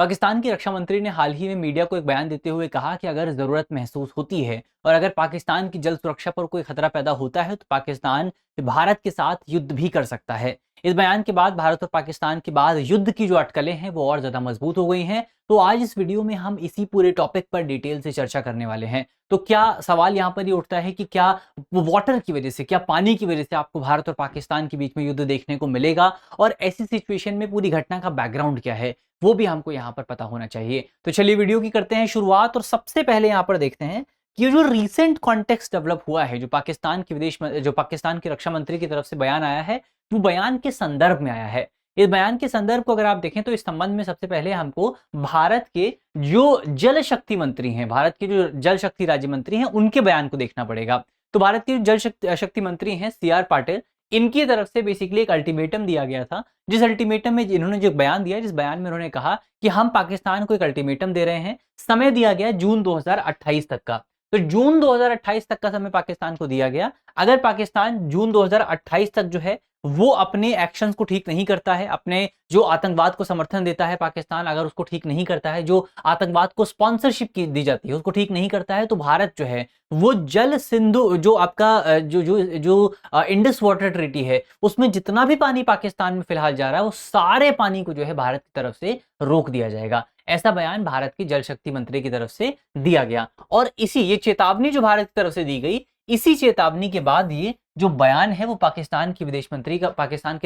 पाकिस्तान की रक्षा मंत्री ने हाल ही में मीडिया को एक बयान देते हुए कहा कि अगर ज़रूरत महसूस होती है और अगर पाकिस्तान की जल सुरक्षा पर कोई खतरा पैदा होता है तो पाकिस्तान भारत के साथ युद्ध भी कर सकता है। इस बयान के बाद भारत और पाकिस्तान के बाद युद्ध की जो अटकलें हैं वो और ज़्यादा मजबूत हो गई हैं। तो आज इस वीडियो में हम इसी पूरे टॉपिक पर डिटेल से चर्चा करने वाले हैं। तो क्या सवाल यहाँ पर ये उठता है कि क्या वाटर की वजह से, क्या पानी की वजह से आपको भारत और पाकिस्तान के बीच में युद्ध देखने को मिलेगा, और ऐसी सिचुएशन में पूरी घटना का बैकग्राउंड क्या है वो भी हमको यहाँ पर पता होना चाहिए। तो चलिए वीडियो की करते हैं शुरुआत, और सबसे पहले यहाँ पर देखते हैं कि जो रिसेंट कॉन्टेक्स्ट डेवलप हुआ है, जो पाकिस्तान के रक्षा मंत्री की तरफ से बयान आया है, वो बयान के संदर्भ में आया है। इस बयान के संदर्भ को अगर आप देखें तो इस संबंध में सबसे पहले हमको भारत के जो जल शक्ति मंत्री हैं, भारत के जो जल शक्ति राज्य मंत्री हैं, उनके बयान को देखना पड़ेगा। तो भारत के जल शक्ति मंत्री हैं CR पाटिल, इनकी तरफ से बेसिकली एक अल्टीमेटम दिया गया था, जिस अल्टीमेटम में इन्होंने जो बयान दिया, जिस बयान में उन्होंने कहा कि हम पाकिस्तान को एक अल्टीमेटम दे रहे हैं, समय दिया गया जून 2028 तक का। तो जून 2028 तक का समय पाकिस्तान को दिया गया। अगर पाकिस्तान जून 2028 तक जो है वो अपने एक्शंस को ठीक नहीं करता है, अपने जो आतंकवाद को समर्थन देता है पाकिस्तान अगर उसको ठीक नहीं करता है, जो आतंकवाद को स्पॉन्सरशिप की दी जाती है उसको ठीक नहीं करता है, तो भारत जो है वो जल सिंधु जो आपका जो जो जो इंडस वाटर ट्रीटी है उसमें जितना भी पानी पाकिस्तान में फिलहाल जा रहा है वो सारे पानी को जो है भारत की तरफ से रोक दिया जाएगा। ऐसा बयान भारत की जल शक्ति मंत्री की तरफ से दिया गया, और ये चेतावनी जो भारत की तरफ से दी गई, इसी चेतावनी के बाद ये जो बयान है वो पाकिस्तान के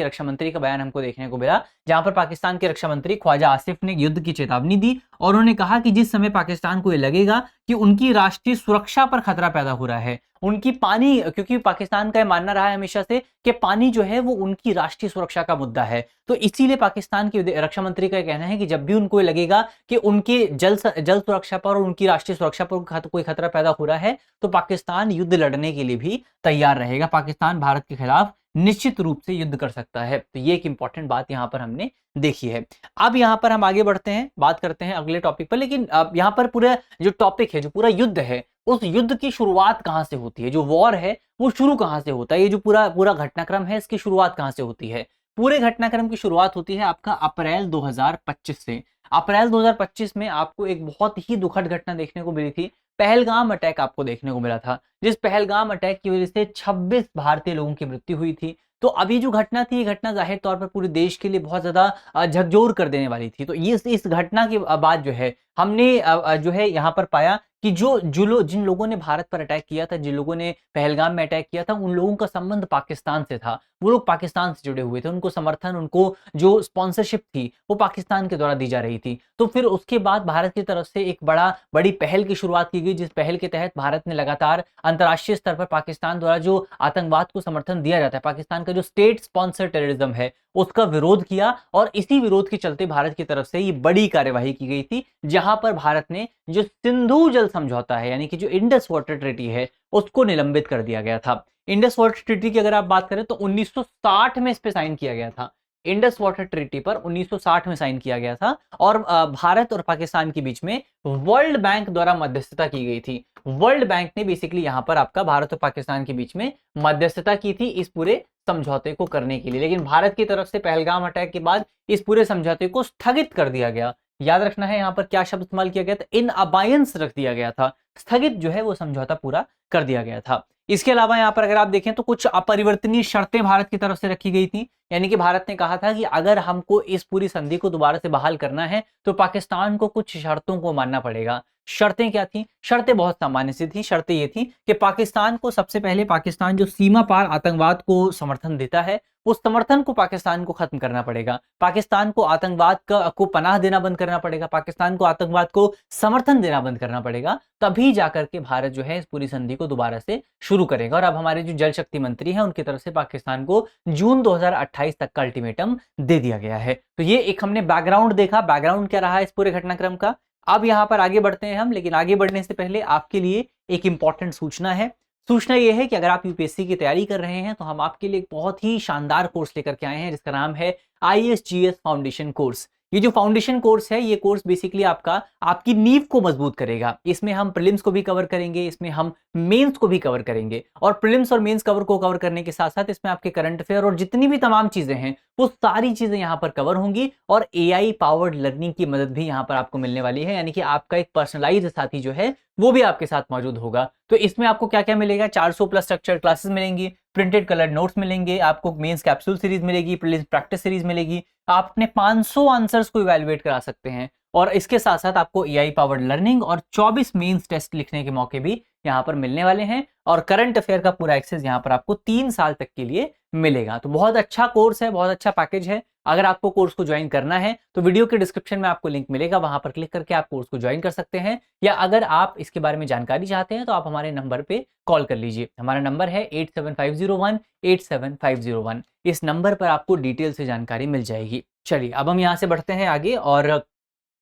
रक्षा मंत्री का बयान हमको देखने को मिला, जहां पर पाकिस्तान के रक्षा मंत्री ख्वाजा आसिफ ने युद्ध की चेतावनी दी और उन्होंने कहा कि जिस समय पाकिस्तान को ये लगेगा कि उनकी राष्ट्रीय सुरक्षा पर खतरा पैदा हो रहा है, उनकी पानी, क्योंकि पाकिस्तान का यह मानना रहा है हमेशा से कि पानी जो है वो उनकी राष्ट्रीय सुरक्षा का मुद्दा है, तो इसीलिए पाकिस्तान के रक्षा मंत्री का कहना है कि जब भी उनको लगेगा कि उनके जल सुरक्षा पर और उनकी राष्ट्रीय सुरक्षा पर कोई खतरा पैदा हो रहा है, तो पाकिस्तान युद्ध लड़ने के लिए भी तैयार रहेगा। पाकिस्तान भारत के खिलाफ निश्चित रूप से युद्ध कर सकता है। तो ये एक इंपॉर्टेंट बात यहाँ पर हमने देखी है। अब यहाँ पर हम आगे बढ़ते हैं, बात करते हैं अगले टॉपिक पर, लेकिन अब यहाँ पर पूरा जो टॉपिक है, जो पूरा युद्ध है, उस युद्ध की शुरुआत कहाँ से होती है, जो वॉर है वो शुरू कहाँ से होता है, ये जो पूरा घटनाक्रम है इसकी शुरुआत कहाँ से होती है। पूरे घटनाक्रम की शुरुआत होती है आपका अप्रैल 2025 से। अप्रैल 2025 में आपको एक बहुत ही दुखद घटना देखने को मिली थी, पहलगाम अटैक आपको देखने को मिला था, जिस पहलगाम अटैक की वजह से 26 भारतीय लोगों की मृत्यु हुई थी। तो अभी जो घटना थी, ये घटना जाहिर तौर पर पूरे देश के लिए बहुत ज्यादा झकझोर कर देने वाली थी। तो ये इस घटना के बाद जो है हमने जो है यहाँ पर पाया कि जिन लोगों ने भारत पर अटैक किया था, जिन लोगों ने पहलगाम में अटैक किया था, उन लोगों का संबंध पाकिस्तान से था, वो लोग पाकिस्तान से जुड़े हुए थे, उनको समर्थन, उनको जो स्पॉन्सरशिप थी वो पाकिस्तान के द्वारा दी जा रही थी। तो फिर उसके बाद भारत की तरफ से एक बड़ी पहल की शुरुआत की गई, जिस पहल के तहत भारत ने लगातार अंतर्राष्ट्रीय स्तर पर पाकिस्तान द्वारा जो आतंकवाद को समर्थन दिया जाता है, पाकिस्तान का जो स्टेट स्पॉन्सर टेररिज्म है, उसका विरोध किया, और इसी विरोध के चलते भारत की तरफ से ये बड़ी कार्यवाही की गई थी, जहां पर भारत ने जो सिंधु जल समझौता है, यानी कि जो इंडस वाटर ट्रीटी है, उसको निलंबित कर दिया गया था। इंडस वाटर ट्रीटी की अगर आप बात करें तो 1960 में इस पे साइन किया गया था। इंडस वाटर ट्रीटी पर 1960 में साइन किया गया था, और भारत और पाकिस्तान के बीच में वर्ल्ड बैंक द्वारा मध्यस्थता की गई थी। वर्ल्ड बैंक ने बेसिकली यहाँ पर आपका भारत और पाकिस्तान के बीच में मध्यस्थता की थी इस पूरे समझौते को करने के लिए, लेकिन भारत की तरफ से पहलगाम अटैक के बाद इस पूरे समझौते को स्थगित कर दिया गया। याद रखना है यहाँ पर क्या शब्द इस्तेमाल किया गया था, इन अबायंस रख दिया गया था, स्थगित जो है वो समझौता पूरा कर दिया गया था। इसके अलावा यहाँ पर अगर आप देखें तो कुछ अपरिवर्तनीय शर्तें भारत की तरफ से रखी गई थी, यानी कि भारत ने कहा था कि अगर हमको इस पूरी संधि को दोबारा से बहाल करना है तो पाकिस्तान को कुछ शर्तों को मानना पड़ेगा। शर्तें क्या थी? शर्तें बहुत सामान्य सी थी। शर्तें ये थी कि पाकिस्तान को, सबसे पहले पाकिस्तान जो सीमा पार आतंकवाद को समर्थन देता है, उस समर्थन को पाकिस्तान को खत्म करना पड़ेगा। पाकिस्तान को आतंकवाद को पनाह देना बंद करना पड़ेगा, पाकिस्तान को आतंकवाद को समर्थन देना बंद करना पड़ेगा, तभी जाकर के भारत जो है इस पूरी संधि को दोबारा से शुरू करेगा। और अब हमारे जो जल शक्ति मंत्री हैं उनकी तरफ से पाकिस्तान को जून 2028 तक का अल्टीमेटम दे दिया गया है। तो ये एक हमने बैकग्राउंड देखा, बैकग्राउंड क्या रहा है इस पूरे घटनाक्रम का। अब यहाँ पर आगे बढ़ते हैं हम, लेकिन आगे बढ़ने से पहले आपके लिए एक इंपॉर्टेंट सूचना है। सूचना ये है कि अगर आप यूपीएससी की तैयारी कर रहे हैं तो हम आपके लिए एक बहुत ही शानदार कोर्स लेकर के आए हैं, जिसका नाम है ISGS फाउंडेशन कोर्स। ये जो फाउंडेशन कोर्स है, ये कोर्स बेसिकली आपकी नींव को मजबूत करेगा। इसमें हम प्रीलिम्स को भी कवर करेंगे, इसमें हम मेंस को भी कवर करेंगे, और प्रीलिम्स और मेंस कवर करने के साथ साथ इसमें आपके करंट अफेयर और जितनी भी तमाम चीजें हैं वो सारी चीजें यहाँ पर कवर होंगी, और एआई पावर्ड लर्निंग की मदद भी यहाँ पर आपको मिलने वाली है, यानी कि आपका एक पर्सनलाइज्ड साथी जो है वो भी आपके साथ मौजूद होगा। तो इसमें आपको क्या क्या मिलेगा, 400 प्लस स्ट्रक्चर्ड क्लासेस मिलेंगी, प्रिंटेड कलर नोट्स मिलेंगे, आपको मेंस कैप्सूल सीरीज मिलेगी, प्रीलिम्स प्रैक्टिस सीरीज मिलेगी, आप अपने 500 आंसर्स को इवैल्यूएट करा सकते हैं, और इसके साथ साथ आपको एआई पावर्ड लर्निंग और 24 मेंस टेस्ट लिखने के मौके भी यहाँ पर मिलने वाले हैं, और करंट अफेयर का पूरा एक्सेस यहाँ पर आपको 3 साल तक के लिए मिलेगा। तो बहुत अच्छा कोर्स है, बहुत अच्छा पैकेज है। अगर आपको कोर्स को ज्वाइन करना है तो वीडियो के डिस्क्रिप्शन में आपको लिंक मिलेगा, वहां पर क्लिक करके आप कोर्स को ज्वाइन कर सकते हैं, या अगर आप इसके बारे में जानकारी चाहते हैं तो आप हमारे नंबर पे कॉल कर लीजिए। हमारा नंबर है 8750187501। इस नंबर पर आपको डिटेल से जानकारी मिल जाएगी। चलिए अब हम यहाँ से बढ़ते हैं आगे और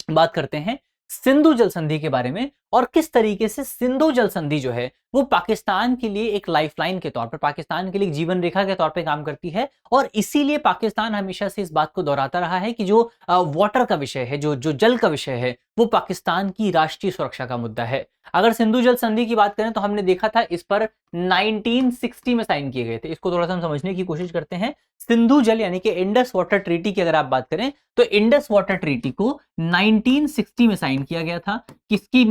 बात करते हैं सिंधु जल संधि के बारे में, और किस तरीके से सिंधु जल संधि जो है वो पाकिस्तान के लिए एक लाइफलाइन के तौर पर, पाकिस्तान के लिए एक जीवन रेखा के तौर पे काम करती है। और इसीलिए पाकिस्तान हमेशा से इस बात को दोहराता रहा है कि जो वाटर का विषय है, जो जल का विषय है, वो पाकिस्तान की राष्ट्रीय सुरक्षा का मुद्दा है। अगर सिंधु जल संधि की बात करें तो हमने देखा था इस पर 1960 में साइन किए गए थे। इसको थोड़ा सा हम समझने की कोशिश करते हैं। सिंधु जल यानी कि इंडस वाटर ट्रीटी की अगर आप बात करें तो इंडस वाटर ट्रीटी को 1960 में साइन किया गया था। किसकी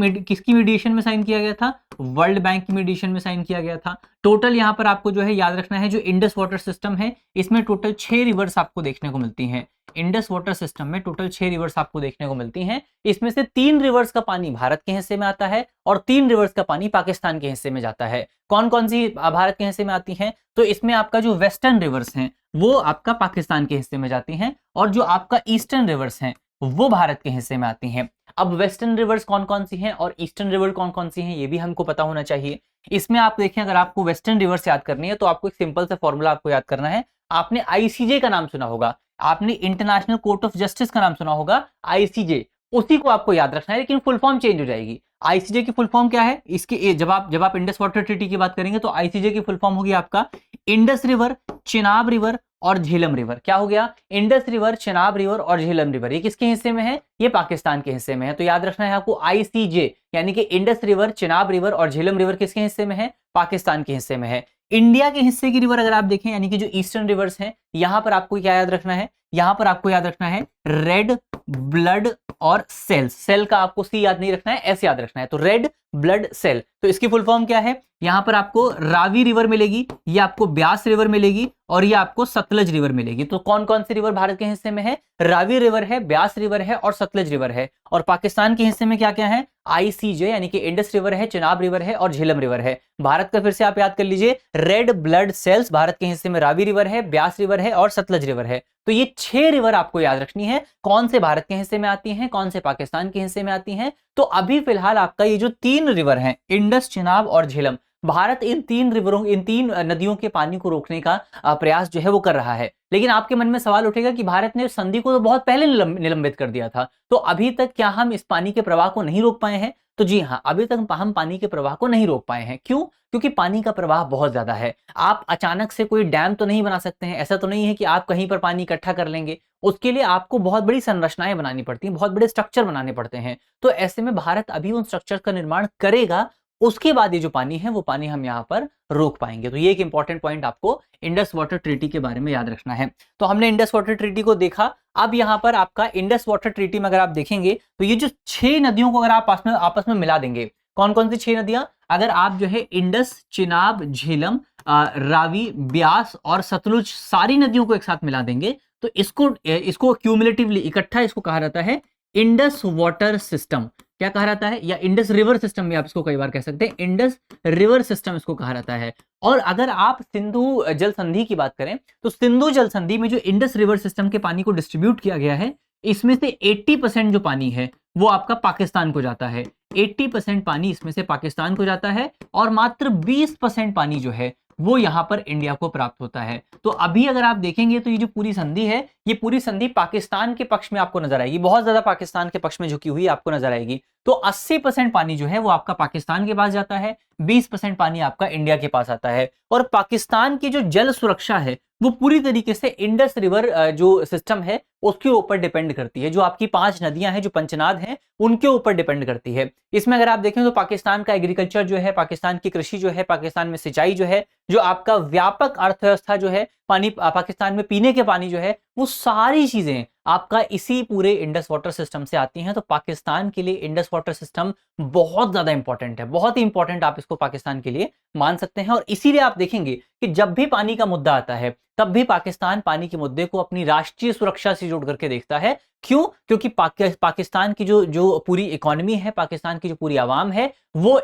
मीडिएशन में साइन किया गया था? वर्ल्ड बैंक की मीडिएशन में साइन किया गया था। टोटल यहाँ पर आपको जो है याद रखना है, जो इंडस वाटर सिस्टम है इसमें टोटल 6 रिवर्स आपको देखने को मिलती हैं। इंडस वाटर सिस्टम में टोटल 6 रिवर्स आपको देखने को मिलती हैं। इसमें से 3 रिवर्स का पानी भारत के हिस्से में आता है और 3 रिवर्स का पानी पाकिस्तान के हिस्से में जाता है। कौन कौन सी भारत के हिस्से में आती हैं? तो इसमें आपका जो वेस्टर्न रिवर्स हैं वो आपका पाकिस्तान के हिस्से में जाती हैं, और जो आपका ईस्टर्न रिवर्स हैं वो भारत के हिस्से में आती हैं। अब वेस्टर्न रिवर्स कौन कौन सी हैं और ईस्टर्न रिवर कौन कौन सी हैं, ये भी हमको पता होना चाहिए। इसमें आप देखें, अगर आपको वेस्टर्न रिवर्स याद करनी है तो आपको एक सिंपल सा फॉर्मूला आपको याद करना है। आपने आईसीजे का नाम सुना होगा, आपने इंटरनेशनल कोर्ट ऑफ जस्टिस का नाम सुना होगा, आईसीजे, उसी को आपको याद रखना है, लेकिन फुल फॉर्म चेंज हो जाएगी। आईसीजे की फुल फॉर्म क्या है? इसकी जब आप इंडस वाटर ट्रीटी की बात करेंगे तो आईसीजे की फुल फॉर्म होगी आपका इंडस रिवर, चिनाब रिवर और झेलम रिवर। क्या हो गया? इंडस रिवर, चिनाब रिवर और झेलम रिवर। ये किसके हिस्से में है? ये पाकिस्तान के हिस्से में है। तो याद रखना है आपको आईसीजे, यानी कि इंडस रिवर, चिनाब रिवर और झेलम रिवर किसके हिस्से में है? पाकिस्तान के हिस्से में है। इंडिया के हिस्से की रिवर अगर आप देखें, यानी कि जो ईस्टर्न रिवर्स हैं, यहां पर आपको क्या याद रखना है? यहां पर आपको याद रखना है रेड, ब्लड और सेल। सेल का आपको सी याद नहीं रखना है, एस याद रखना है। तो रेड, ब्लड, सेल। तो इसकी फुल फॉर्म क्या है? यहां पर आपको रावी रिवर मिलेगी, ये आपको ब्यास रिवर मिलेगी और ये आपको सतलज रिवर मिलेगी। तो कौन कौन सी रिवर भारत के हिस्से में है? रावी रिवर है, ब्यास रिवर है और सतलज रिवर है। और पाकिस्तान के हिस्से में क्या क्या है? आईसीजे, यानी कि इंडस रिवर है, चिनाब रिवर है और झेलम रिवर है। भारत का फिर से आप याद कर लीजिए, रेड, ब्लड, सेल्स, भारत के हिस्से में रावी रिवर है, ब्यास रिवर है और सतलज रिवर है। तो ये 6 रिवर आपको याद रखनी है, कौन से भारत के हिस्से में आती हैं, कौन से पाकिस्तान के हिस्से में आती हैं। तो अभी फिलहाल आपका ये जो 3 रिवर हैं, इंडस, चिनाब और झेलम, भारत इन 3 नदियों के पानी को रोकने का प्रयास जो है वो कर रहा है। लेकिन आपके मन में सवाल उठेगा कि भारत ने संधि को तो बहुत पहले निलंबित कर दिया था, तो अभी तक क्या हम इस पानी के प्रवाह को नहीं रोक पाए हैं? तो जी हाँ, अभी तक हम पानी के प्रवाह को नहीं रोक पाए हैं। क्यों? क्योंकि पानी का प्रवाह बहुत ज्यादा है। आप अचानक से कोई डैम तो नहीं बना सकते हैं, ऐसा तो नहीं है कि आप कहीं पर पानी इकट्ठा कर लेंगे। उसके लिए आपको बहुत बड़ी संरचनाएं बनानी पड़ती हैं, बहुत बड़े स्ट्रक्चर बनाने पड़ते हैं। तो ऐसे में भारत अभी उन स्ट्रक्चर का निर्माण करेगा, उसके बाद ये जो पानी है वो पानी हम यहाँ पर रोक पाएंगे। तो ये एक इंपॉर्टेंट पॉइंट आपको इंडस वाटर ट्रीटी के बारे में याद रखना है। तो हमने इंडस वाटर ट्रीटी को देखा। अब यहाँ पर आपका इंडस वाटर ट्रीटी में अगर आप देखेंगे तो ये जो 6 नदियों को अगर आप आपस में मिला देंगे, कौन कौन सी 6 नदियां? अगर आप जो है इंडस, चिनाब, झेलम, रावी, ब्यास और सतलुज सारी नदियों को एक साथ मिला देंगे तो इसको क्यूमुलेटिवली इकट्ठा इसको कहा जाता है इंडस वाटर सिस्टम। क्या कहा जाता है? या इंडस रिवर सिस्टम भी आप इसको कई बार कह सकते हैं, इंडस रिवर सिस्टम इसको कहा जाता है। और अगर आप सिंधु जल संधि की बात करें तो सिंधु जल संधि में जो इंडस रिवर सिस्टम के पानी को डिस्ट्रीब्यूट किया गया है, इसमें से 80% जो पानी है वो आपका पाकिस्तान को जाता है। 80% पानी इसमें से पाकिस्तान को जाता है और मात्र 20% पानी जो है वो यहां पर इंडिया को प्राप्त होता है। तो अभी अगर आप देखेंगे तो ये जो पूरी संधि है, ये पूरी संधि पाकिस्तान के पक्ष में आपको नजर आएगी, बहुत ज्यादा पाकिस्तान के पक्ष में झुकी हुई आपको नजर आएगी। तो 80% पानी जो है वो आपका पाकिस्तान के पास जाता है, 20% पानी आपका इंडिया के पास आता है। और पाकिस्तान की जो जल सुरक्षा है वो पूरी तरीके से इंडस रिवर जो सिस्टम है उसके ऊपर डिपेंड करती है। जो आपकी 5 नदियां हैं जो पंचनाद हैं उनके ऊपर डिपेंड करती है। इसमें अगर आप देखें तो पाकिस्तान का एग्रीकल्चर जो है, पाकिस्तान की कृषि जो है, पाकिस्तान में सिंचाई जो है, जो आपका व्यापक अर्थव्यवस्था जो है, पानी पाकिस्तान में पीने के पानी जो है, वो सारी चीजें आपका इसी पूरे इंडस वाटर सिस्टम से आती हैं। तो पाकिस्तान के लिए इंडस वाटर सिस्टम बहुत ज्यादा इंपॉर्टेंट है, बहुत ही इंपॉर्टेंट आप इसको पाकिस्तान के लिए मान सकते हैं। और इसीलिए आप देखेंगे कि जब भी पानी का मुद्दा आता है तब भी पाकिस्तान पानी के मुद्दे को अपनी राष्ट्रीय सुरक्षा से जोड़ करके देखता है। क्यों? क्योंकि पाकिस्तान की जो पूरी इकोनॉमी है, पाकिस्तान की जो पूरी आवाम है, वो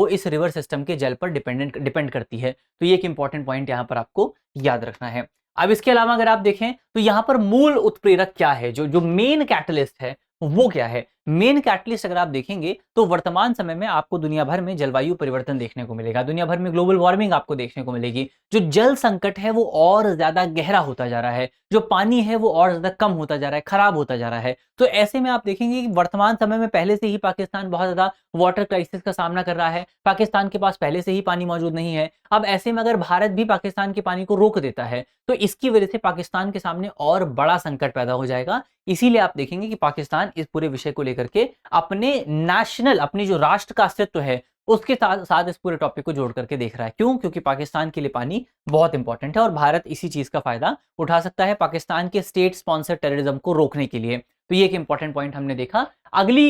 इस रिवर सिस्टम के जल पर डिपेंड करती है। तो ये एक इंपॉर्टेंट पॉइंट यहां पर आपको याद रखना है। अब इसके अलावा अगर आप देखें तो यहां पर मूल उत्प्रेरक क्या है, जो मेन कैटलिस्ट है वो क्या है? मेन कैटलिस्ट अगर आप देखेंगे तो वर्तमान समय में आपको दुनिया भर में जलवायु परिवर्तन देखने को मिलेगा, दुनिया भर में ग्लोबल वार्मिंग आपको देखने को मिलेगी। जो जल संकट है वो और ज्यादा गहरा होता जा रहा है, जो पानी है वो और ज्यादा कम होता जा रहा है, खराब होता जा रहा है। तो ऐसे में आप देखेंगे कि वर्तमान समय में पहले से ही पाकिस्तान बहुत ज्यादा वाटर क्राइसिस का सामना कर रहा है, पाकिस्तान के पास पहले से ही पानी मौजूद नहीं है। अब ऐसे में अगर भारत भी पाकिस्तान के पानी को रोक देता है तो इसकी वजह से पाकिस्तान के सामने और बड़ा संकट पैदा हो जाएगा। इसीलिए आप देखेंगे कि पाकिस्तान इस पूरे विषय को लेकर के अपनी जो राष्ट्र का अस्तित्व है उसके साथ साथ इस पूरे टॉपिक को जोड़ करके देख रहा है। क्यों? क्योंकि पाकिस्तान के लिए पानी बहुत इंपॉर्टेंट है और भारत इसी चीज का फायदा उठा सकता है पाकिस्तान के स्टेट स्पॉन्सर्ड टेररिज्म को रोकने के लिए। तो ये एक इंपॉर्टेंट पॉइंट हमने देखा। अगली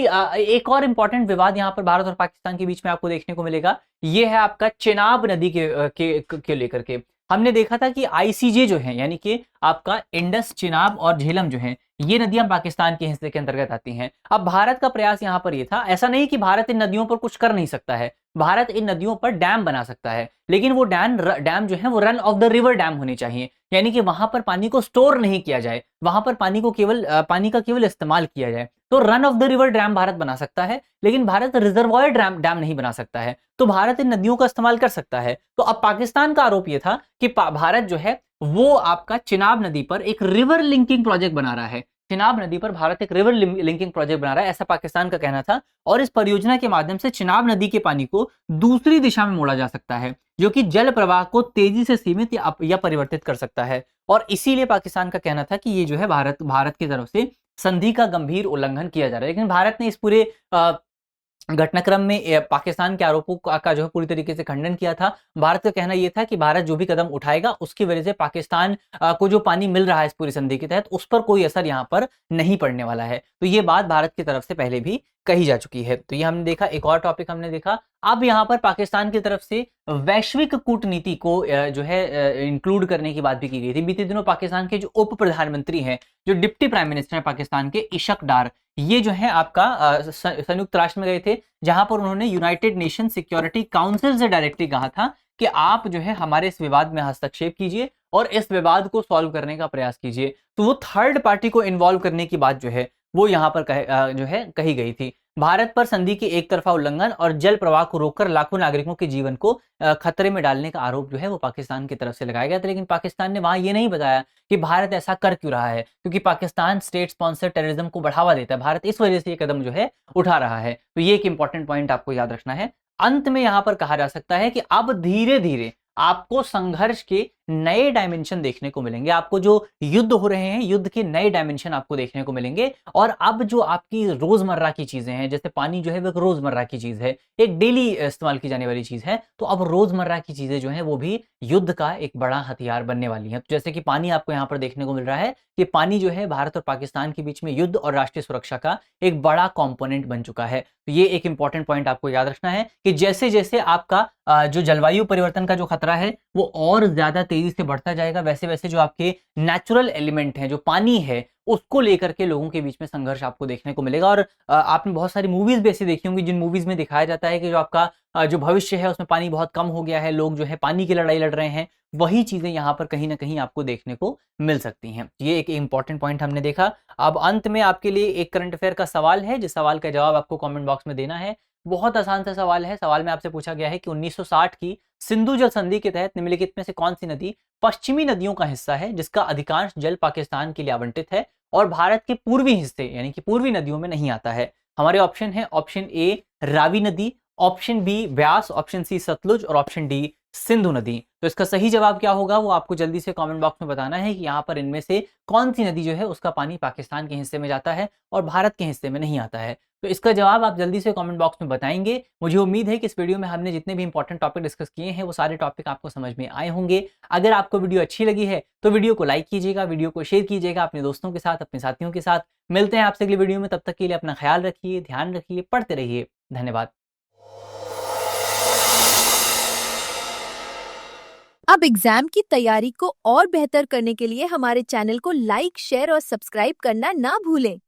एक और इंपॉर्टेंट विवाद यहाँ पर भारत और पाकिस्तान के बीच में आपको देखने को मिलेगा, ये है आपका चेनाब नदी के लेकर के। हमने देखा था कि आईसीजे जो है, यानी कि आपका इंडस, चिनाब और झेलम जो है, ये नदियां पाकिस्तान के हिस्से के अंतर्गत आती हैं। अब भारत का प्रयास यहां पर ये था, ऐसा नहीं कि भारत इन नदियों पर कुछ कर नहीं सकता है, भारत इन नदियों पर डैम बना सकता है, लेकिन वो डैम जो है वो run of the river dam होने चाहिए। यानी कि वहां पर पानी को स्टोर नहीं किया जाए, वहां पर पानी का केवल इस्तेमाल किया जाए। तो run of the river dam Bharat बना सकता है, लेकिन भारत रिजर्वॉयर डैम नहीं बना सकता है। तो भारत इन नदियों का इस्तेमाल कर सकता है। तो अब पाकिस्तान का आरोप यह था कि भारत जो है वो आपका चिनाब नदी पर एक रिवर लिंकिंग प्रोजेक्ट बना रहा है। चिनाब नदी पर भारत एक रिवर लिंकिंग प्रोजेक्ट बना रहा है, ऐसा पाकिस्तान का कहना था। और इस परियोजना के माध्यम से चिनाब नदी के पानी को दूसरी दिशा में मोड़ा जा सकता है, जो कि जल प्रवाह को तेजी से सीमित या परिवर्तित कर सकता है। और इसीलिए पाकिस्तान का कहना था कि ये जो है भारत की तरफ से संधि का गंभीर उल्लंघन किया जा रहा है। लेकिन भारत ने इस पूरे घटनाक्रम में पाकिस्तान के आरोपों का जो है पूरी तरीके से खंडन किया था। भारत का कहना यह था कि भारत जो भी कदम उठाएगा उसकी वजह से पाकिस्तान को जो पानी मिल रहा है इस पूरी संधि के तहत उस पर कोई असर यहाँ पर नहीं पड़ने वाला है। तो ये बात भारत की तरफ से पहले भी कही जा चुकी है। तो ये हमने देखा, एक और टॉपिक हमने देखा। अब यहाँ पर पाकिस्तान की तरफ से वैश्विक कूटनीति को जो है इंक्लूड करने की बात भी की गई थी। बीते दिनों पाकिस्तान के जो उप प्रधानमंत्री हैं, जो डिप्टी प्राइम मिनिस्टर हैं पाकिस्तान के, इशक डार, ये जो है आपका संयुक्त राष्ट्र में गए थे, जहां पर उन्होंने यूनाइटेड नेशन सिक्योरिटी काउंसिल से डायरेक्टली कहा था कि आप जो है हमारे इस विवाद में हस्तक्षेप कीजिए और इस विवाद को सॉल्व करने का प्रयास कीजिए। तो वो थर्ड पार्टी को इन्वॉल्व करने की बात जो है वो यहाँ पर कही गई थी। भारत पर संधि के एक तरफा उल्लंघन और जल प्रवाह को रोककर लाखों नागरिकों के जीवन को खतरे में डालने का आरोप जो है वो पाकिस्तान की तरफ से लगाया गया था। लेकिन पाकिस्तान ने वहां ये नहीं बताया कि भारत ऐसा कर क्यों रहा है, क्योंकि पाकिस्तान स्टेट स्पॉन्सर्ड टेररिज्म को बढ़ावा देता है, भारत इस वजह से ये कदम जो है उठा रहा है। तो ये एक इंपॉर्टेंट पॉइंट आपको याद रखना है। अंत में यहां पर कहा जा सकता है कि अब धीरे धीरे आपको संघर्ष के नए डायमेंशन देखने को मिलेंगे। आपको जो युद्ध हो रहे हैं, युद्ध के नए डायमेंशन आपको देखने को मिलेंगे। और अब जो आपकी रोजमर्रा की चीजें हैं, जैसे पानी जो है वो एक रोजमर्रा की चीज है, एक डेली इस्तेमाल की जाने वाली चीज है, तो अब रोजमर्रा की चीजें जो है वो भी युद्ध का एक बड़ा हथियार बनने वाली है। तो जैसे कि पानी आपको यहाँ पर देखने को मिल रहा है कि पानी जो है भारत और पाकिस्तान के बीच में युद्ध और राष्ट्रीय सुरक्षा का एक बड़ा कॉम्पोनेंट बन चुका है। तो ये एक इंपॉर्टेंट पॉइंट आपको याद रखना है कि जैसे जैसे आपका जो जलवायु परिवर्तन का जो खतरा है वो और ज्यादा तेजी से बढ़ता जाएगा, वैसे वैसे जो आपके नेचुरल एलिमेंट हैं, जो पानी है, उसको लेकर के लोगों के बीच में संघर्ष आपको देखने को मिलेगा। और आपने बहुत सारी मूवीज भी ऐसी देखी होंगी जिन मूवीज में दिखाया जाता है कि जो आपका जो भविष्य है उसमें पानी बहुत कम हो गया है, लोग जो है पानी की लड़ाई लड़ रहे हैं। वही चीजें यहाँ पर कहीं ना कहीं आपको देखने को मिल सकती हैं। ये एक इंपॉर्टेंट पॉइंट हमने देखा। अब अंत में आपके लिए एक करंट अफेयर का सवाल है, जिस सवाल का जवाब आपको कमेंट बॉक्स में देना है। बहुत आसान सा सवाल है। सवाल में आपसे पूछा गया है कि 1960 की सिंधु जल संधि के तहत निम्नलिखित में से कौन सी नदी पश्चिमी नदियों का हिस्सा है जिसका अधिकांश जल पाकिस्तान के लिए आवंटित है और भारत के पूर्वी हिस्से यानी कि पूर्वी नदियों में नहीं आता है। हमारे ऑप्शन है, ऑप्शन ए रावी नदी, ऑप्शन बी व्यास, ऑप्शन सी सतलुज और ऑप्शन डी सिंधु नदी। तो इसका सही जवाब क्या होगा वो आपको जल्दी से कमेंट बॉक्स में बताना है कि यहाँ पर इनमें से कौन सी नदी जो है उसका पानी पाकिस्तान के हिस्से में जाता है और भारत के हिस्से में नहीं आता है। तो इसका जवाब आप जल्दी से कमेंट बॉक्स में बताएंगे। मुझे उम्मीद है कि इस वीडियो में हमने जितने भी इंपॉर्टेंट टॉपिक डिस्कस किए हैं वो सारे टॉपिक आपको समझ में आए होंगे। अगर आपको वीडियो अच्छी लगी है तो वीडियो को लाइक कीजिएगा, वीडियो को शेयर कीजिएगा अपने दोस्तों के साथ, अपने साथियों के साथ। मिलते हैं आपसे अगली वीडियो में, तब तक के लिए अपना ख्याल रखिए, ध्यान रखिए, पढ़ते रहिए। धन्यवाद। अब एग्जाम की तैयारी को और बेहतर करने के लिए हमारे चैनल को लाइक, शेयर और सब्सक्राइब करना ना भूलें।